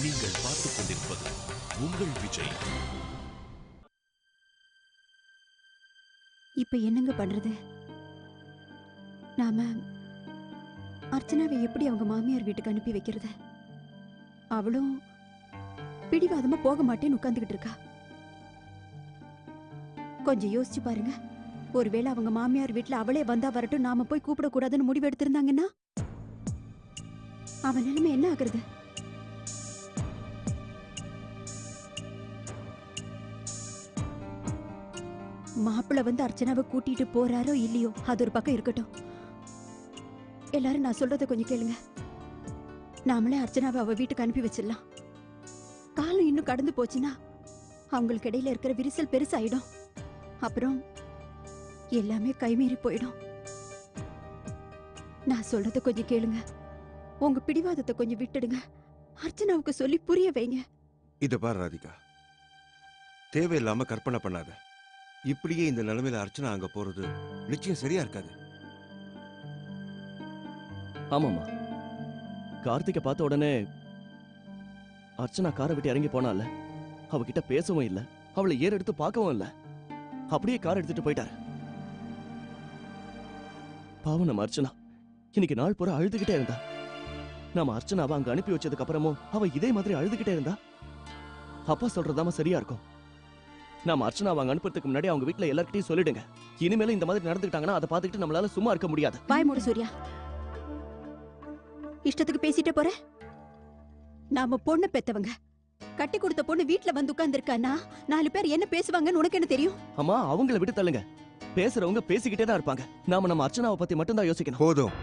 நீங்கள் பார்த்துக் கொண்டிருப்பது உங்கள் விஜய். இப்ப என்னங்க பண்றது? நாம அர்ச்சனாவை எப்படி அவங்க மாமியார் வீட்டுக்கு அனுப்பி வைக்கிறது? அவளும் பிடிவாதமா போக மாட்டேன்னு உட்கார்ந்துகிட்டு இருக்கா. கொஞ்சம் யோசிச்சு பாருங்க. ஒருவேளை அவங்க மாமியார் வீட்டுல அவளே வந்தா வரட்டும், நாம போய் கூப்பிடக்கூடாதுன்னு முடிவு எடுத்திருந்தாங்கன்னா அவன் நிலைமை என்ன ஆகுறது? மாப்பிள்ள வந்து அர்ச்சனாவை கூட்டிட்டு போறாரோ இல்லையோ, அது ஒரு பக்கம் இருக்கட்டும். எல்லாரும் நான் சொல்றத கொஞ்சம் கேளுங்க. நாமளே அர்ச்சனாவை அவ வீட்டுக்கு அனுப்பி வச்சிடலாம். காலம் இன்னும் கடந்து போச்சுன்னா அவங்களுக்கு இடையில இருக்கிற விரிசல் பெருசாயிடும். அப்புறம் எல்லாமே கைமீறி போயிடும். நான் சொல்றத கொஞ்சம் கேளுங்க. உங்க பிடிவாதத்தை கொஞ்சம் விட்டுடுங்க. அர்ச்சனாவுக்கு சொல்லி புரிய வைங்க. இத பாரு ராதிகா, தேவையில்லாம கற்பனை பண்ணாத. இப்படியே இந்த நிலைமையில அர்ச்சனா அங்க போறது நிச்சயம் சரியா இருக்காது. ஆமாமா, கார்த்திகை பார்த்த உடனே அர்ச்சனா காரை விட்டு இறங்கி போனால, அவகிட்ட பேசவும் இல்ல, அவளை ஏற எடுத்து பார்க்கவும் இல்ல, அப்படியே கார் எடுத்துட்டு போயிட்டாரு. பாவம் நம்ம அர்ச்சனா இன்னைக்கு நாள் பூரா அழுதுகிட்டே இருந்தா. நாம அர்ச்சனாவை அங்க அனுப்பி வச்சதுக்கு அப்புறமும் அவ இதே மாதிரி அழுதுகிட்டே இருந்தா. அப்பா சொல்றதாம சரியா இருக்கும். நாம அர்ச்சனாவை அங்க அனுப்புறதுக்கு முன்னாடி அவங்க வீட்டுல எல்லார்கிட்டையும் சொல்லிடுங்க. இனிமேல இந்த மாதிரி நடந்துக்கிட்டாங்கன்னா அதை பார்த்துக்கிட்டு நம்மளால சும்மா இருக்க முடியாது. வாய் மூடு சூர்யா. இஷ்டத்துக்கு பேசிட்டே போற. நாம பொண்ணு பெத்தவங்க. கட்டி கொடுத்த பொண்ணு வீட்டுல வந்து உட்கார்ந்துருக்கானா 4 பேர் என்ன பேசுவாங்கன்னு உனக்கு என்ன தெரியும்? அம்மா, அவங்கள விட்டு தள்ளுங்க. பேசுறவங்க பேசிக்கிட்டே தான் இருப்பாங்க. நாம நம்ம அர்ச்சனாவை பத்தி மட்டும் தான் யோசிக்கணும். போதும்.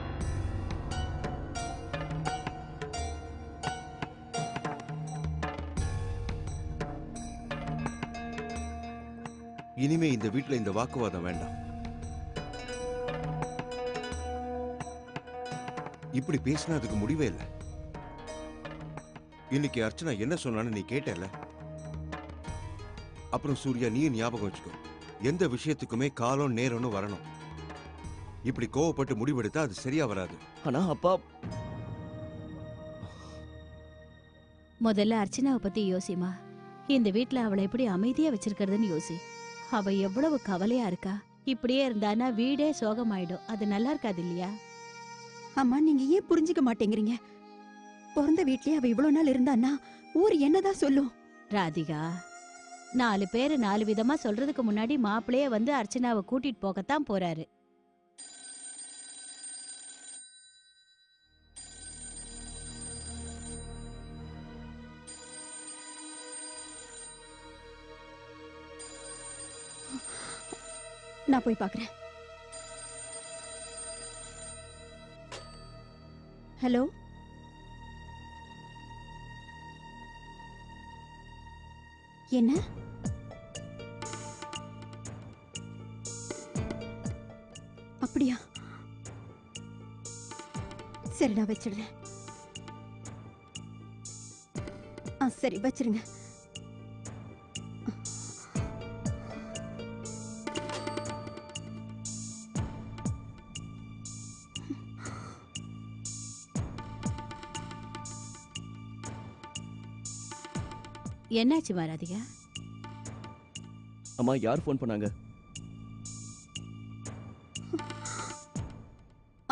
இனிமே இந்த வீட்டுல இந்த வாக்குவாதம் வேண்டாம். இப்படி பேசினா அதுக்கு முடிவே இல்லை. இன்னைக்கு அர்ச்சனா என்ன சொன்னான்னு நீ கேட்டல. அப்புறம் சூர்யா, நீயும் ஞாபகம் வச்சுக்கோ, எந்த விஷயத்துக்குமே காலம் நேரம்னு வரணும். இப்படி கோவப்பட்டு முடிவெடுத்தா அது சரியா வராது. ஆனா அப்பா, முதல்ல அர்ச்சனாவை பத்தி யோசிமா. இந்த வீட்ல அவளை எப்படி அமைதியா வச்சிருக்கிறதுன்னு யோசி. அவ எவ்வளவு கவலையா இருக்கா. இப்படியே இருந்தானா வீடே சோகமாயிடும். அது நல்லா இருக்காது இல்லையா? அம்மா, நீங்க ஏன் புரிஞ்சுக்க மாட்டேங்கிறீங்க? பிறந்த வீட்லயே அவ இவ்வளவு நாள் இருந்தான்னா ஊர் என்னதான் சொல்லும்? ராதிகா, 4 பேரு 4 விதமா சொல்றதுக்கு முன்னாடி மாப்பிள்ளையே வந்து அர்ச்சனாவை கூட்டிட்டு போகத்தான் போறாரு. நான் போய் பார்க்கறேன். ஹலோ, என்ன? அப்படியா? சரி, நான் வச்சிடுறேன். சரி, வச்சிருங்க. என்னாச்சு ராதிகா? அம்மா, யார் போன் பண்ணாங்க?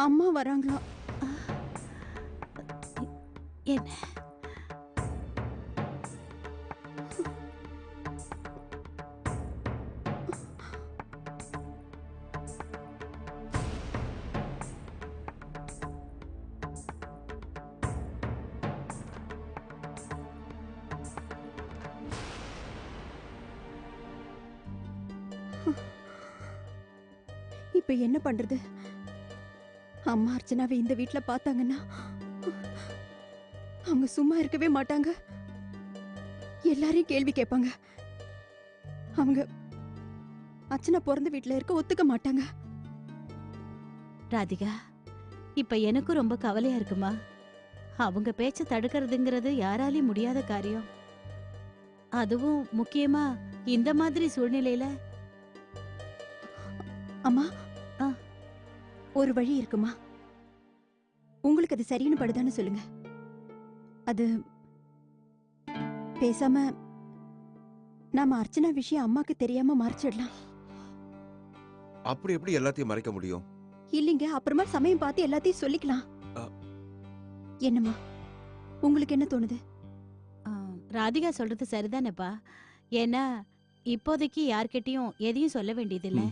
அம்மா வராங்களா? என்ன? இப்ப என்ன பண்றது? அம்மா அர்ச்சனாவை இந்த வீட்டுல பார்த்தாங்கன்னா அவங்க சும்மா இருக்கவே மாட்டாங்க. எல்லாரையும் கேள்வி கேட்பாங்க. அவங்க அர்ச்சனா பிறந்த வீட்டுல இருக்க ஒத்துக்க மாட்டாங்க. ராதிகா, இப்ப எனக்கும் ரொம்ப கவலையா இருக்குமா. அவங்க பேச்ச தடுக்கிறதுங்கிறது யாராலையும் முடியாத காரியம். அதுவும் முக்கியமா இந்த மாதிரி சூழ்நிலையில. அம்மா, ஒரு வழி இருக்குமா? உங்களுக்கு அது சரின்னு படுதான்னு சொல்லுங்க. அது பேசாம நாம அர்ச்சனா விஷயம் அம்மாக்கு தெரியாம மறைச்சிடலாம். அப்படி எப்படி எல்லாத்தையும் மறைக்க முடியும்? இல்லைங்க, அப்புறமா சமயம் பார்த்து எல்லாத்தையும் சொல்லிக்கலாம். என்னம்மா, உங்களுக்கு என்ன தோணுது? ராதிகா சொல்றது சரிதானேப்பா. ஏன்னா இப்போதைக்கு யார்கிட்டயும் எதையும் சொல்ல வேண்டியதில்ல.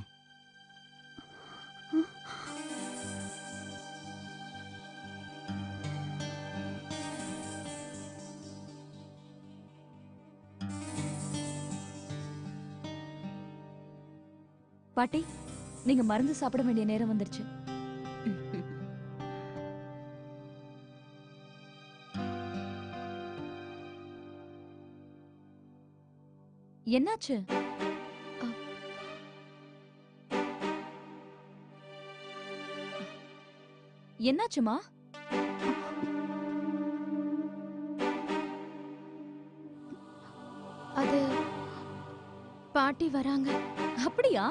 பாட்டி, நீங்க மருந்து சாப்பிட வேண்டிய நேரம் வந்துருச்சு. என்னாச்சு? என்னாச்சுமா? அது பாட்டி வராங்க. அப்படியா?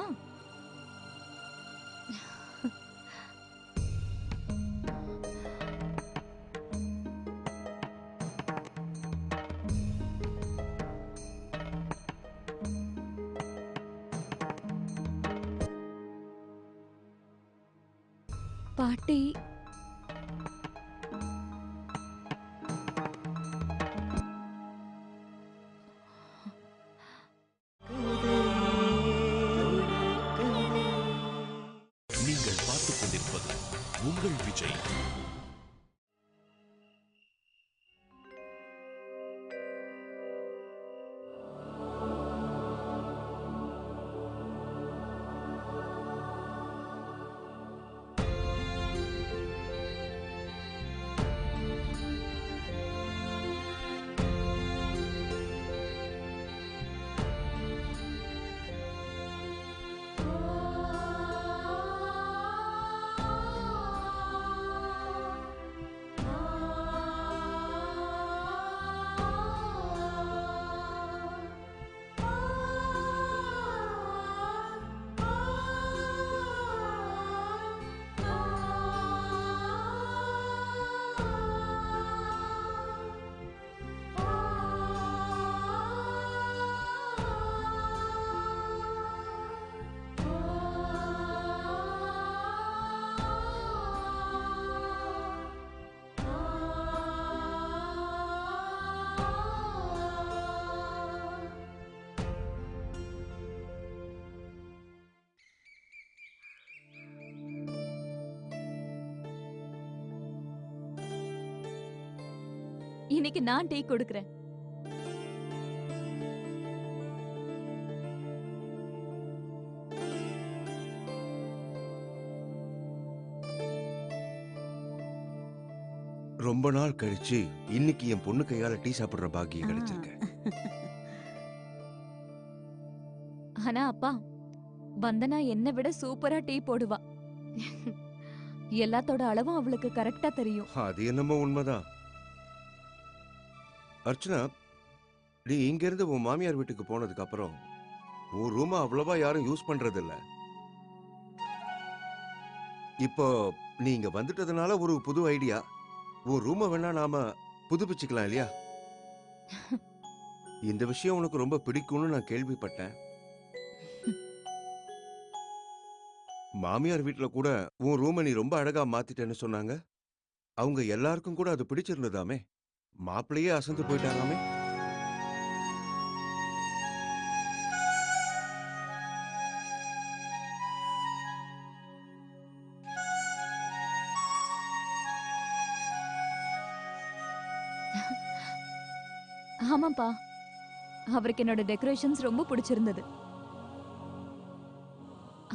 பாட்டி, நீங்கள் பார்த்துக் கொண்டிருப்பது உங்கள் விஜய். இன்னைக்கு நான் டீ கொடுக்கிறேன். ரொம்ப நாள் கழிச்சு இன்னைக்கு என் பொண்ணு கையால டீ சாப்பிடுற பாக்கியம் கிடைச்சிருக்க. ஆனா அப்பா, வந்தனா என்னை விட சூப்பரா டீ போடுவா. எல்லாத்தோட அளவும் அவளுக்கு கரெக்டா தெரியும். அது என்னமோ உண்மைதான். அர்ச்சனா, நீ இங்க இருந்து உன் மாமியார் வீட்டுக்கு போனதுக்கு அப்புறம் உன் ரூமை அவ்வளவா யாரும் யூஸ் பண்றது இல்ல. இப்போ நீ இங்க வந்துட்டதுனால ஒரு புது ஐடியா. உன் ரூமை வேணா நாம புதுப்பிச்சுக்கலாம் இல்லையா? இந்த விஷயம் உனக்கு ரொம்ப பிடிக்கும்னு நான் கேள்விப்பட்டேன். மாமியார் வீட்டுல கூட உன் ரூமை நீ ரொம்ப அழகா மாத்திட்டேன்னு சொன்னாங்க. அவங்க எல்லாருக்கும் கூட அது பிடிச்சிருந்ததாமே. மாப்பிள்ளையே அசந்து போயிட்டாராமே. ஆமாப்பா, அவருக்கு என்னோட டெக்கரேஷன்ஸ் ரொம்ப பிடிச்சிருந்தது.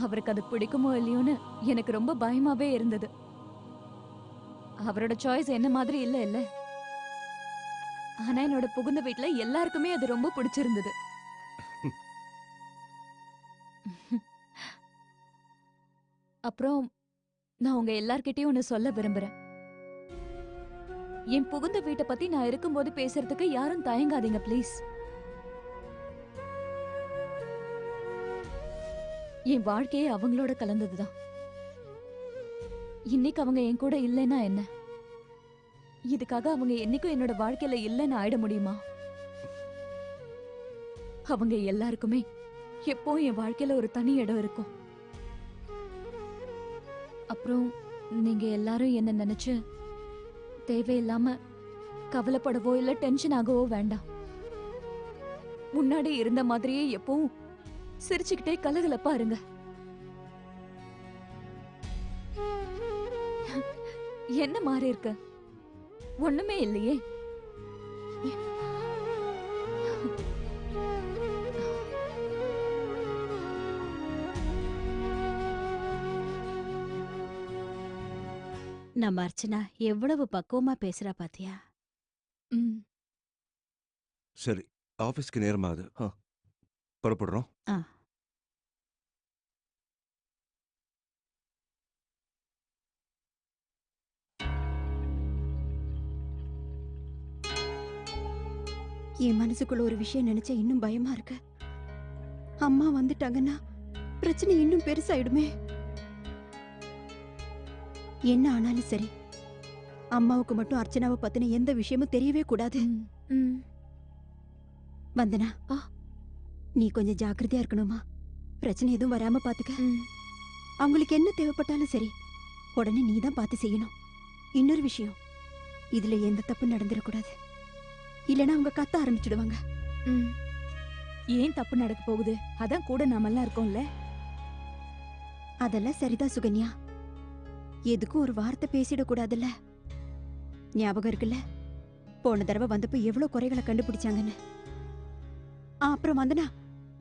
அவருக்கு அது பிடிக்குமோ இல்லையோன்னு எனக்கு ரொம்ப பயமாவே இருந்தது. அவரோட சாய்ஸ் என்ன மாதிரி இல்ல இல்ல. ஆனா என்னோட புகுந்த வீட்டுல எல்லாருக்குமே அது ரொம்ப பிடிச்சிருந்தது. அப்புறம் நான் உங்க எல்லார்கிட்டயும் ஒன்னு சொல்ல விரும்புறேன். என் புகுந்த வீட்டை பத்தி நான் இருக்கும்போது பேசுறதுக்கு யாரும் தயங்காதீங்க ப்ளீஸ். என் வாழ்க்கையே அவங்களோட கலந்ததுதான். இன்னைக்கு அவங்க என் கூட இல்லைன்னா என்ன? இதுக்காக அவங்க என்னைக்கும் என்னோட வாழ்க்கையில இல்லைன்னு ஆயிட முடியுமா? அவங்க எல்லாருக்குமே எப்பவும் என் வாழ்க்கையில ஒரு தனி இடம் இருக்கும். அப்புறம் நீங்க எல்லாரும் என்ன நினைச்சு தேவையில்லாம கவலைப்படவோ இல்ல டென்ஷன் ஆகவோ வேண்டாம். முன்னாடி இருந்த மாதிரியே எப்பவும் சிரிச்சுக்கிட்டே கலகலப்பா இருங்க. என்ன மாறி இருக்க? ஒண்ணுமே இல்லையே. நம்ம அர்ச்சனா எவ்வளவு பக்குவமா பேசுறா பாத்தியா? ம். சரி, ஆபீஸ்க்கு நேரமாகுது. புறப்படுறோம். என் மனசுக்குள்ள ஒரு விஷயம் நினைச்சா இன்னும் பயமா இருக்கு. அம்மா வந்துட்டாங்கன்னா பிரச்சனை இன்னும் பெருசாயிடுமே. என்ன ஆனாலும் சரி, அம்மாவுக்கு மட்டும் அர்ச்சனாவை பத்தின எந்த விஷயமும் தெரியவே கூடாது. வந்தனா, நீ கொஞ்சம் ஜாக்கிரதையா இருக்கணுமா? பிரச்சனை எதுவும் வராம பாத்துக்க. அவங்களுக்கு என்ன தேவைப்பட்டாலும் சரி, உடனே நீ தான் பார்த்து செய்யணும். இன்னொரு விஷயம், இதுல எந்த தப்பு நடந்துடக்கூடாது. இல்லனா அவங்க கத்த ஆரம்பிச்சிடுவாங்க. ஏன் தப்பு நடக்க போகுது? அதான் கூட நாமெல்லாம் இருக்கோம்ல. அதெல்லாம் சரிதான் சுகன்யா. எதுக்கும் ஒரு வார்த்தை பேசிடக்கூடாதுல்ல. ஞாபகம் இருக்குல்ல, போன தடவை வந்தப்ப எவ்வளவு குறைகளை கண்டுபிடிச்சாங்கன்னு. அப்புறம் வந்தனா,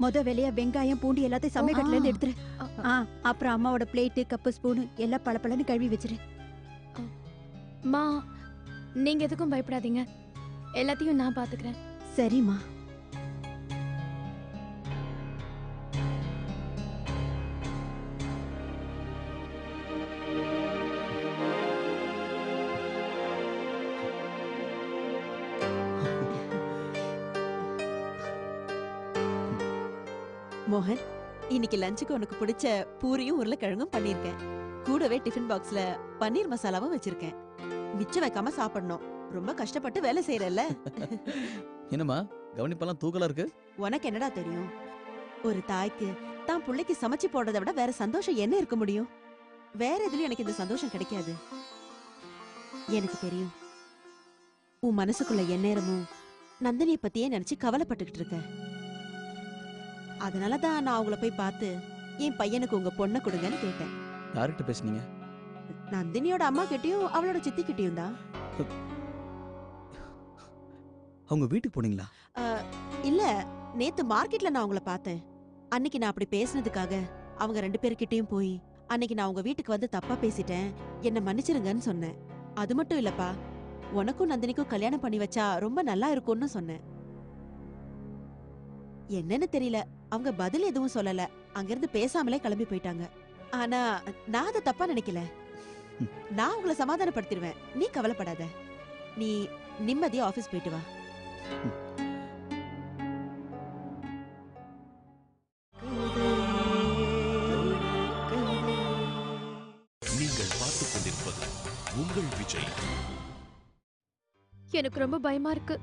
மொத வேலையா வெங்காயம் பூண்டு எல்லாத்தையும் சமையக்கட்டுல இருந்து எடுத்துரு. அப்புறம் அம்மாவோட பிளேட்டு கப்பு ஸ்பூனு எல்லாம் பளபளன்னு கழுவி வச்சிரு. மா, நீங்க எதுக்கும் பயப்படாதீங்க, எல்லாத்தையும் நான் பாத்துக்கிறேன். சரிம்மா. மோகன், இன்னைக்கு லஞ்சுக்கு உனக்கு பிடிச்ச பூரியும் உருளைக்கிழங்கும் பண்ணிருக்கேன். கூடவே டிஃபன் பாக்ஸ்ல பன்னீர் மசாலாவும் வச்சிருக்கேன். மிச்சம் வைக்காம சாப்பிடணும். ரொம்ப கஷ்டப்பட்டு வேலை செய்யறல்ல. என்னம்மா கவனிப்பெல்லாம் தூக்கலா இருக்கு? உனக்கு என்னடா தெரியும்? ஒரு தாய்க்கு தான் பிள்ளைக்கு சமைச்சு போடுறதை விட வேற சந்தோஷம் என்ன இருக்க முடியும்? வேற எதுலயும் எனக்கு இந்த சந்தோஷம் கிடைக்காது. எனக்கு தெரியும், உன் மனசுக்குள்ள எந்நேரமும் நந்தினியை பத்தியே நினைச்சு கவலைப்பட்டுக்கிட்டு இருக்க. அதனாலதான் நான் அவங்கள போய் பார்த்து என் பையனுக்கு உங்க பொண்ணை கொடுங்கன்னு கேட்டேன். யார்கிட்ட பேசுனீங்க? நந்தினியோட அம்மா கிட்டயும் அவளோட சித்தி கிட்டயும் தான். அவங்க வீட்டுக்கு போனீங்களா? இல்ல, நேத்து மார்க்கெட்ல நான் அவங்கள பார்த்தேன். அன்னைக்கு நான் அப்படி பேசினதுக்காக அவங்க 2 பேர்கிட்டயும் போய் அன்னைக்கு நான் உங்க வீட்டுக்கு வந்து தப்பா பேசிட்டேன், என்ன மன்னிச்சிருங்கன்னு சொன்னேன். அது மட்டும் இல்லப்பா, உனக்கும் நந்தினிக்கும் கல்யாணம் பண்ணி வச்சா ரொம்ப நல்லா இருக்கும்னு சொன்னேன். என்னன்னு தெரியல, அவங்க பதில் எதுவும் சொல்லல. அங்கிருந்து பேசாமலே கிளம்பி போயிட்டாங்க. ஆனா நான் அதை தப்பா நினைக்கல. நான் உங்களை சமாதானப்படுத்திடுவேன், நீ கவலைப்படாத. நீ நிம்மதியா ஆபீஸ் போயிட்டு வா. நீங்கள் பார்த்துக் கொண்டிருப்பது உங்கள் விஜய். எனக்கு ரொம்ப பயமா இருக்கு.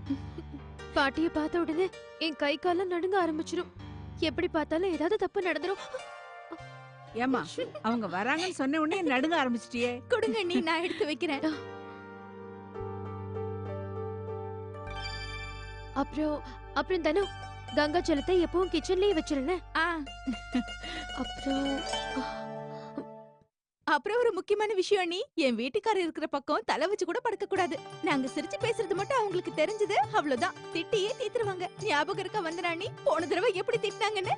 பாட்டிய பார்த்த உடனே என் கை காலம் நடுங்க ஆரம்பிச்சிடும். எப்படி பார்த்தாலும் ஏதாவது தப்பு நடந்துரும். ஏமா, அவங்க வராங்கன்னு சொன்ன உடனே நடுங்க ஆரம்பிச்சிட்டியே. கொடுங்க, நீ நான் எடுத்து வைக்கிறேன். அப்புறம் தனு, கங்கா ஜலத்தை எப்பவும் கிச்சன்லயே வச்சிருந்தேன். அப்புறம் ஒரு முக்கியமான விஷயம், நீ என் வீட்டுக்காரர் இருக்கிற பக்கம் தலை வச்சு கூட படுக்க கூடாது. நாங்க சிரிச்சு பேசுறது மட்டும் அவங்களுக்கு தெரிஞ்சது அவ்வளவுதான், திட்டியே தீத்துருவாங்க. ஞாபகம் இருக்க வந்தராணி போன தடவை எப்படி திட்டினாங்கன்னு?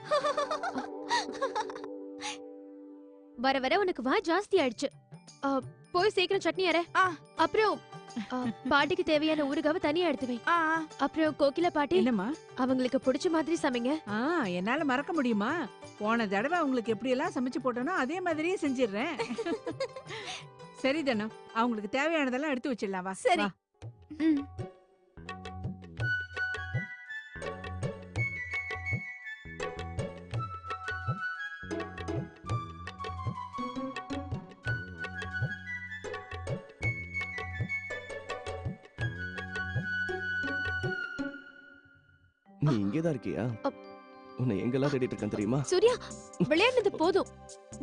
வர வர உனக்கு வா ஜாஸ்தி ஆயிடுச்சு. போய் சீக்கிரம் சட்னி அரை. அப்புறம் பாட்டிக்கு தேவையான ஊறுகாவை தனியா எடுத்து வை. அப்புறம் கோகிலா பாட்டி, என்னம்மா? அவங்களுக்கு பிடிச்ச மாதிரி சமைங்க. என்னால மறக்க முடியுமா? போன தடவை அவங்களுக்கு எப்படி எல்லாம் சமைச்சு போட்டனோ அதே மாதிரியே செஞ்சிடுறேன். சரி தானோ, அவங்களுக்கு தேவையானதெல்லாம் எடுத்து வச்சிடலாம். வா. சரி. நீ இங்கேதான் இருக்கியா? உன்னை எங்கெல்லாம் தேடிட்டு இருக்கேன் தெரியுமா? சூர்யா, விளையாடுனது போதும்.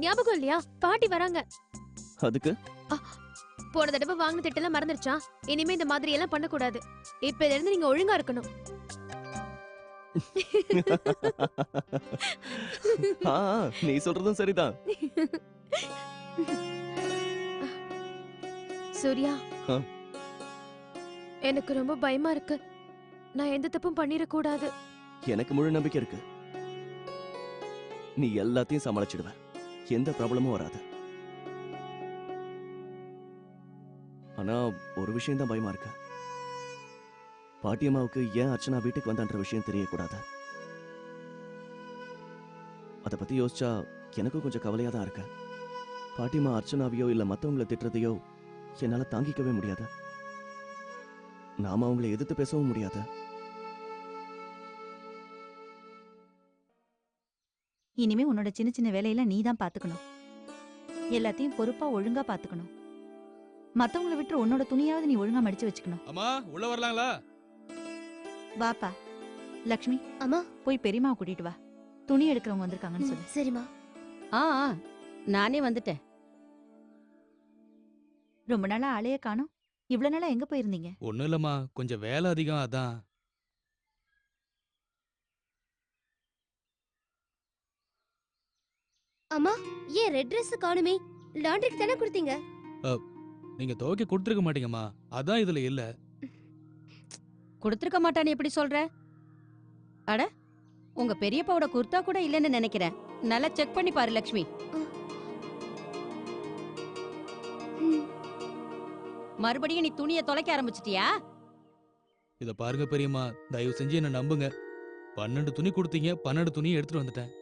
ஞாபகம் இல்லையா? பாட்டி வராங்க. அதுக்கு போன தடவை வாங்கின திட்டெல்லாம் மறந்துருச்சா? இனிமே இந்த மாதிரி எல்லாம் பண்ணக்கூடாது. இப்பல இருந்து நீங்க ஒழுங்கா இருக்கணும். ஆ, நீ சொல்றதும் சரிதான். சூர்யா, ஆ. எனக்கு ரொம்ப பயமா இருக்கு. நான் எந்த தப்பும் பண்ணிடக்கூடாது. எனக்கு முழு நம்பிக்கை இருக்கு. நீ எல்லாத்தையும் சமாளிச்சிடுவ. எந்த ப்ராப்ளமும் வராது. ஆனா ஒரு விஷயம் தான் பயமா இருக்கு. பாட்டியம்மாவுக்கு ஏன் அர்ச்சனா வீட்டுக்கு வந்தான்ற விஷயம் தெரியக்கூடாது. அதை பத்தி யோசிச்சா எனக்கும் கொஞ்சம் கவலையா தான் இருக்கு. பாட்டியம்மா அர்ச்சனாவையோ இல்ல மத்தவங்களை திட்டுறதையோ என்னால தாங்கிக்கவே முடியாது. நாம அவங்களை எதிர்த்து பேசவும் முடியாது. இனிமே உன்னோட சின்ன சின்ன வேலையில நீ தான் பாத்துக்கணும். எல்லாத்தையும் பொறுப்பா ஒழுங்கா பாத்துக்கணும். மத்தவங்களை விட்டு உன்னோட துணியாவது நீ ஒழுங்கா மடிச்சு வச்சுக்கணும். அம்மா உள்ள வரலாங்களா? வாப்பா. லக்ஷ்மி, அம்மா போய் பெரியம்மா கூட்டிட்டு வா. துணி எடுக்கிறவங்க வந்திருக்காங்கன்னு சொல்லு. சரிம்மா. நானே வந்துட்டேன். ரொம்ப நாளா ஆளையே காணோம். இவ்வளவு நாளா எங்க போயிருந்தீங்க? ஒண்ணும் இல்லம்மா, கொஞ்சம் வேலை அதிகம் அதான். அம்மா, ஏன் ரெட் Dress காணுமே? லாண்டரிக்கு தானே கொடுத்தீங்க. நீங்க துவைக்க கொடுத்துருக்க மாட்டீங்கம்மா, அதான் இதுல இல்ல. கொடுத்துருக்க மாட்டான்னு எப்படி சொல்ற? அட, உங்க பெரியப்பாவோட குர்தா கூட இல்லைன்னு நினைக்கிறேன். நல்லா செக் பண்ணி பாரு லக்ஷ்மி. மறுபடியும் நீ துணியை தொலைக்க ஆரம்பிச்சிட்டியா? இத பாருங்க பெரியம்மா, தயவு செஞ்சு என்ன நம்புங்க. 12 துணி கொடுத்தீங்க, 12 துணியை எடுத்துட்டு வந்துட்டேன்.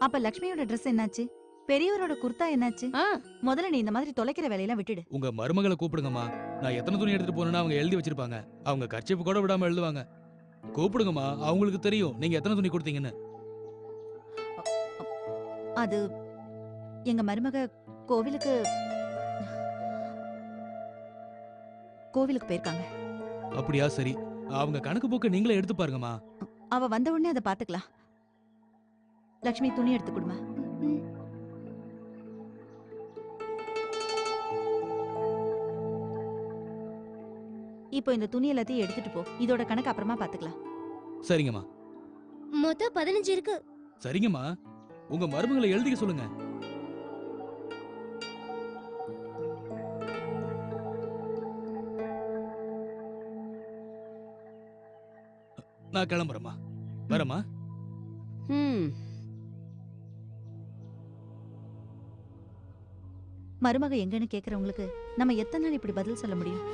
அப்ப லக்ஷ்மியோட Dress என்னாச்சு? பெரியவரோட குர்தா என்னாச்சு? முதல்ல நீ இந்த மாதிரி தொலைக்கிற வேலையெல்லாம் விட்டுடு. உங்க மருமகளை கூப்பிடுங்கம்மா. நான் எத்தனை துணி எடுத்துட்டு போனேன்னு அவங்க எழுதி வச்சிருப்பாங்க. அவங்க கர்ச்சீப் கூட விடாம எழுதுவாங்க. கூப்பிடுங்கம்மா, அவங்களுக்கு தெரியும் நீங்க எத்தனை துணி கொடுத்தீங்கன்னு. அது எங்க மருமக கோவிலுக்கு போயிருக்காங்க. அப்படியா? சரி, அவங்க கணக்கு போக்க நீங்களே எடுத்து பாருங்கம்மா. அவ வந்த உடனே அதை பாத்துக்கலாம். லக்ஷ்மி, துணி எடுத்து கொடுமா. இப்போ இந்த துணி எல்லாத்தையும் எடுத்துட்டு போ. இதோட கணக்கு அப்புறமா பாத்துக்கலாம். சரிங்கம்மா. மொத்தம் 15 இருக்கு. சரிங்கம்மா, உங்க மருமகளை எழுதிக்க சொல்லுங்க. நான் கிளம்புறேம்மா. வரமா? மருமக எங்கன்னு கேக்குறவங்களுக்கு நம்ம எத்தனை நாள் இப்படி பதில் சொல்ல முடியும்?